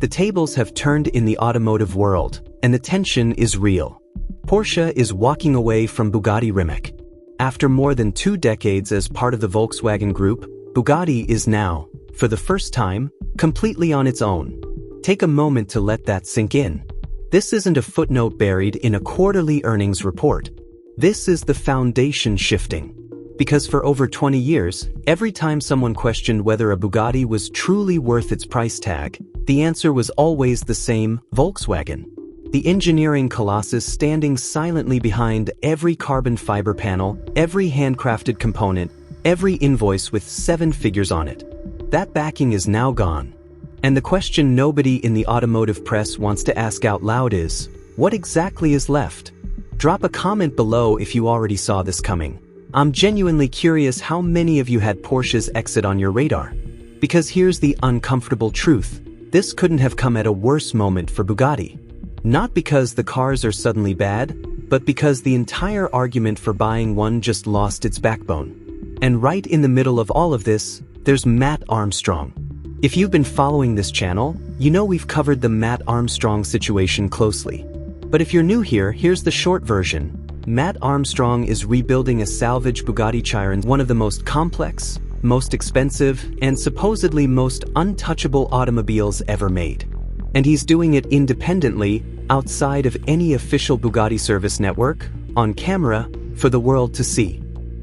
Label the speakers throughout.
Speaker 1: The tables have turned in the automotive world, and the tension is real. Porsche is walking away from Bugatti Rimac. After more than 2 decades as part of the Volkswagen Group, Bugatti is now, for the first time, completely on its own. Take a moment to let that sink in. This isn't a footnote buried in a quarterly earnings report. This is the foundation shifting. Because for over 20 years, every time someone questioned whether a Bugatti was truly worth its price tag, the answer was always the same: Volkswagen. The engineering colossus standing silently behind every carbon fiber panel, every handcrafted component, every invoice with 7 figures on it. That backing is now gone. And the question nobody in the automotive press wants to ask out loud is, what exactly is left? Drop a comment below if you already saw this coming. I'm genuinely curious how many of you had Porsche's exit on your radar. Because here's the uncomfortable truth. This couldn't have come at a worse moment for Bugatti. Not because the cars are suddenly bad, but because the entire argument for buying one just lost its backbone. And right in the middle of all of this, there's Matt Armstrong. If you've been following this channel, you know we've covered the Matt Armstrong situation closely. But if you're new here, here's the short version. Matt Armstrong is rebuilding a salvage Bugatti Chiron, one of the most complex, most expensive, and supposedly most untouchable automobiles ever made. And he's doing it independently, outside of any official Bugatti service network, on camera, for the world to see.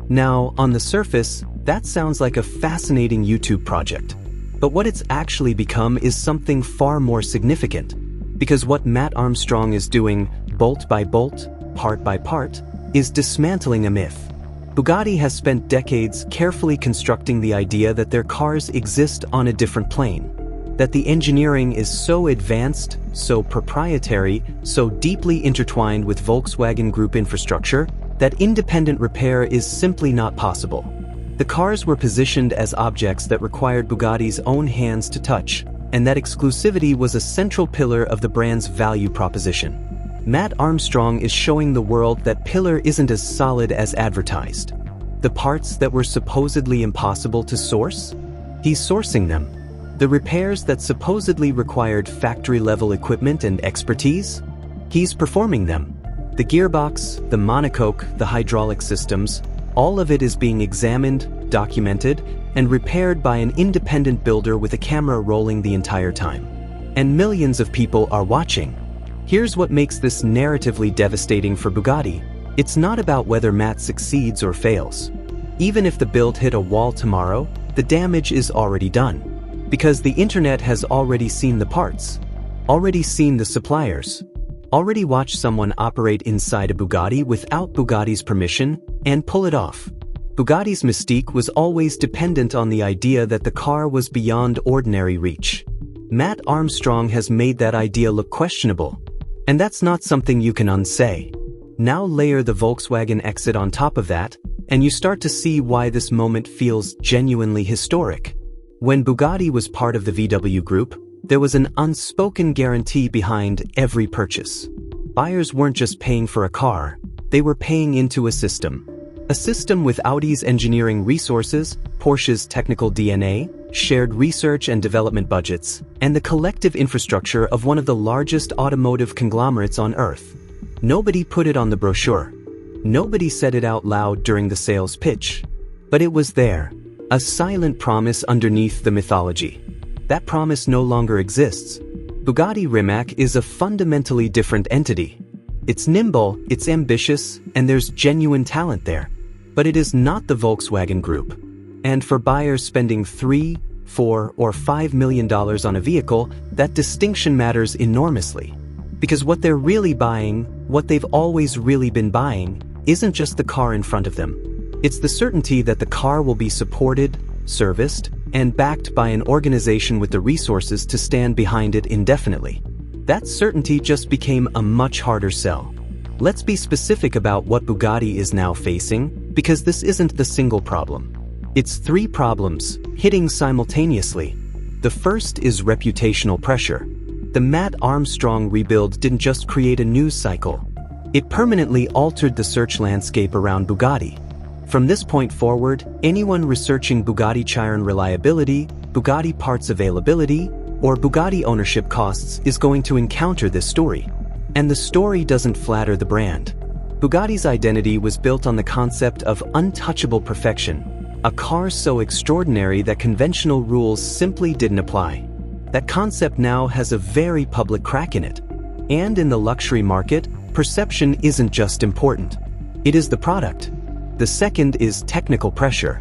Speaker 1: Now, on the surface, that sounds like a fascinating YouTube project. But what it's actually become is something far more significant. Because what Matt Armstrong is doing, bolt by bolt, part by part, is dismantling a myth. Bugatti has spent decades carefully constructing the idea that their cars exist on a different plane. That the engineering is so advanced, so proprietary, so deeply intertwined with Volkswagen Group infrastructure, that independent repair is simply not possible. The cars were positioned as objects that required Bugatti's own hands to touch, and that exclusivity was a central pillar of the brand's value proposition. Matt Armstrong is showing the world that pillar isn't as solid as advertised. The parts that were supposedly impossible to source? He's sourcing them. The repairs that supposedly required factory-level equipment and expertise? He's performing them. The gearbox, the monocoque, the hydraulic systems, all of it is being examined, documented, and repaired by an independent builder with a camera rolling the entire time. And millions of people are watching. Here's what makes this narratively devastating for Bugatti. It's not about whether Matt succeeds or fails. Even if the build hit a wall tomorrow, the damage is already done. Because the internet has already seen the parts, already seen the suppliers, already watched someone operate inside a Bugatti without Bugatti's permission and pull it off. Bugatti's mystique was always dependent on the idea that the car was beyond ordinary reach. Matt Armstrong has made that idea look questionable. And that's not something you can unsay. Now layer the Volkswagen exit on top of that, and you start to see why this moment feels genuinely historic. When Bugatti was part of the VW Group, there was an unspoken guarantee behind every purchase. Buyers weren't just paying for a car, they were paying into a system. A system with Audi's engineering resources, Porsche's technical DNA, shared research and development budgets, and the collective infrastructure of one of the largest automotive conglomerates on Earth. Nobody put it on the brochure. Nobody said it out loud during the sales pitch. But it was there. A silent promise underneath the mythology. That promise no longer exists. Bugatti Rimac is a fundamentally different entity. It's nimble, it's ambitious, and there's genuine talent there. But it is not the Volkswagen Group. And for buyers spending $3, $4, or $5 million on a vehicle, that distinction matters enormously. Because what they're really buying, what they've always really been buying, isn't just the car in front of them. It's the certainty that the car will be supported, serviced, and backed by an organization with the resources to stand behind it indefinitely. That certainty just became a much harder sell. Let's be specific about what Bugatti is now facing, because this isn't the single problem. It's 3 problems, hitting simultaneously. The first is reputational pressure. The Matt Armstrong rebuild didn't just create a news cycle. It permanently altered the search landscape around Bugatti. From this point forward, anyone researching Bugatti Chiron reliability, Bugatti parts availability, or Bugatti ownership costs is going to encounter this story. And the story doesn't flatter the brand. Bugatti's identity was built on the concept of untouchable perfection, a car so extraordinary that conventional rules simply didn't apply. That concept now has a very public crack in it. And in the luxury market, perception isn't just important. It is the product. The second is technical pressure.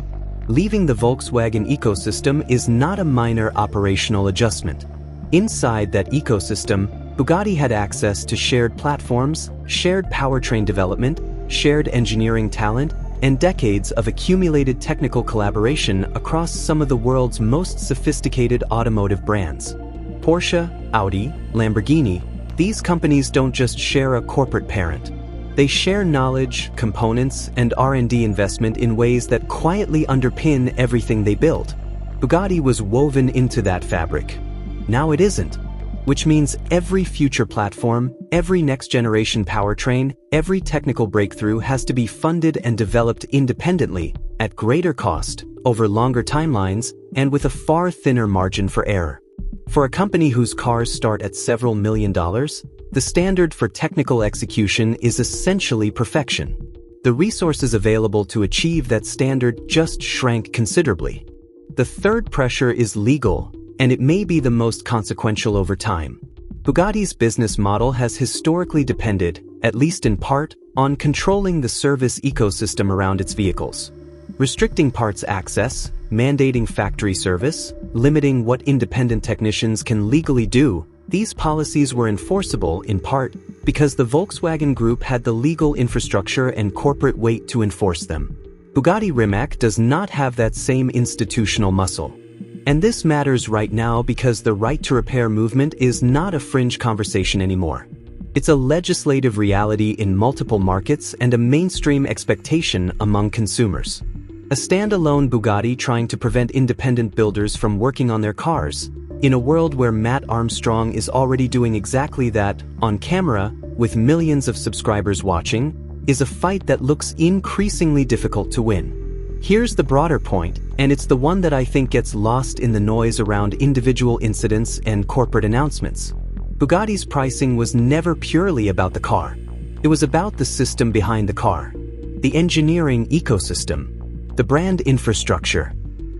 Speaker 1: Leaving the Volkswagen ecosystem is not a minor operational adjustment. Inside that ecosystem, Bugatti had access to shared platforms, shared powertrain development, shared engineering talent, and decades of accumulated technical collaboration across some of the world's most sophisticated automotive brands. Porsche, Audi, Lamborghini, these companies don't just share a corporate parent. They share knowledge, components, and R&D investment in ways that quietly underpin everything they build. Bugatti was woven into that fabric. Now it isn't, which means every future platform, every next-generation powertrain, every technical breakthrough has to be funded and developed independently, at greater cost, over longer timelines, and with a far thinner margin for error. For a company whose cars start at several $1 million, the standard for technical execution is essentially perfection. The resources available to achieve that standard just shrank considerably. The third pressure is legal, and it may be the most consequential over time. Bugatti's business model has historically depended, at least in part, on controlling the service ecosystem around its vehicles. Restricting parts access, mandating factory service, limiting what independent technicians can legally do, these policies were enforceable in part because the Volkswagen Group had the legal infrastructure and corporate weight to enforce them. Bugatti Rimac does not have that same institutional muscle. And this matters right now because the right to repair movement is not a fringe conversation anymore. It's a legislative reality in multiple markets and a mainstream expectation among consumers. A standalone Bugatti trying to prevent independent builders from working on their cars, in a world where Matt Armstrong is already doing exactly that, on camera, with millions of subscribers watching, is a fight that looks increasingly difficult to win. Here's the broader point, and it's the one that I think gets lost in the noise around individual incidents and corporate announcements. Bugatti's pricing was never purely about the car. It was about the system behind the car, the engineering ecosystem, the brand infrastructure,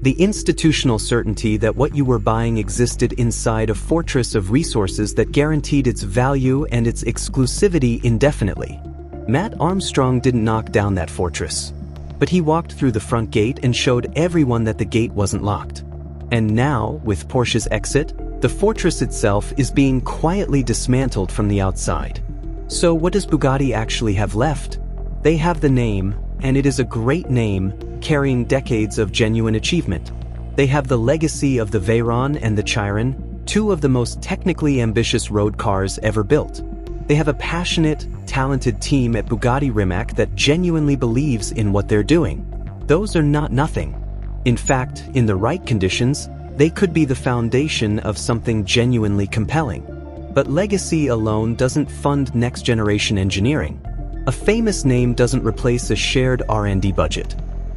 Speaker 1: the institutional certainty that what you were buying existed inside a fortress of resources that guaranteed its value and its exclusivity indefinitely. Matt Armstrong didn't knock down that fortress. But he walked through the front gate and showed everyone that the gate wasn't locked. And now, with Porsche's exit, the fortress itself is being quietly dismantled from the outside. So what does Bugatti actually have left? They have the name, and it is a great name, carrying decades of genuine achievement. They have the legacy of the Veyron and the Chiron, two of the most technically ambitious road cars ever built. They have a passionate, talented team at Bugatti Rimac that genuinely believes in what they're doing. Those are not nothing. In fact, in the right conditions, they could be the foundation of something genuinely compelling. But legacy alone doesn't fund next-generation engineering. A famous name doesn't replace a shared R&D budget.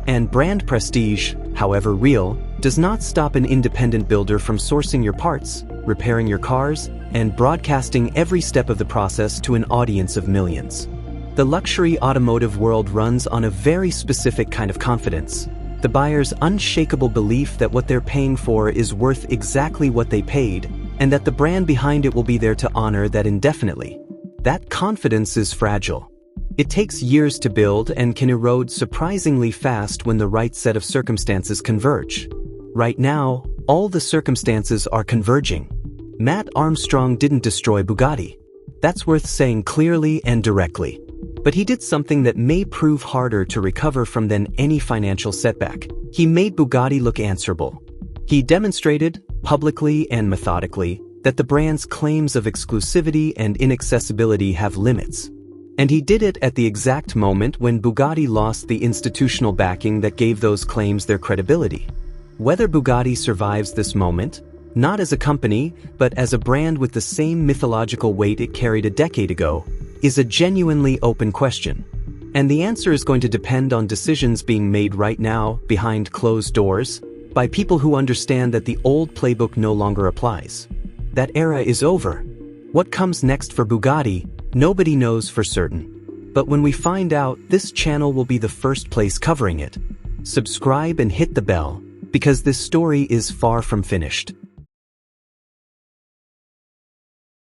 Speaker 1: And brand prestige, however real, does not stop an independent builder from sourcing your parts, repairing your cars, and broadcasting every step of the process to an audience of millions. The luxury automotive world runs on a very specific kind of confidence. The buyer's unshakable belief that what they're paying for is worth exactly what they paid, and that the brand behind it will be there to honor that indefinitely. That confidence is fragile. It takes years to build and can erode surprisingly fast when the right set of circumstances converge. Right now, all the circumstances are converging. Matt Armstrong didn't destroy Bugatti. That's worth saying clearly and directly. But he did something that may prove harder to recover from than any financial setback. He made Bugatti look answerable. He demonstrated, publicly and methodically, that the brand's claims of exclusivity and inaccessibility have limits. And he did it at the exact moment when Bugatti lost the institutional backing that gave those claims their credibility. Whether Bugatti survives this moment, not as a company, but as a brand with the same mythological weight it carried a decade ago, is a genuinely open question. And the answer is going to depend on decisions being made right now, behind closed doors, by people who understand that the old playbook no longer applies. That era is over. What comes next for Bugatti, nobody knows for certain. But when we find out, this channel will be the first place covering it. Subscribe and hit the bell, because this story is far from finished.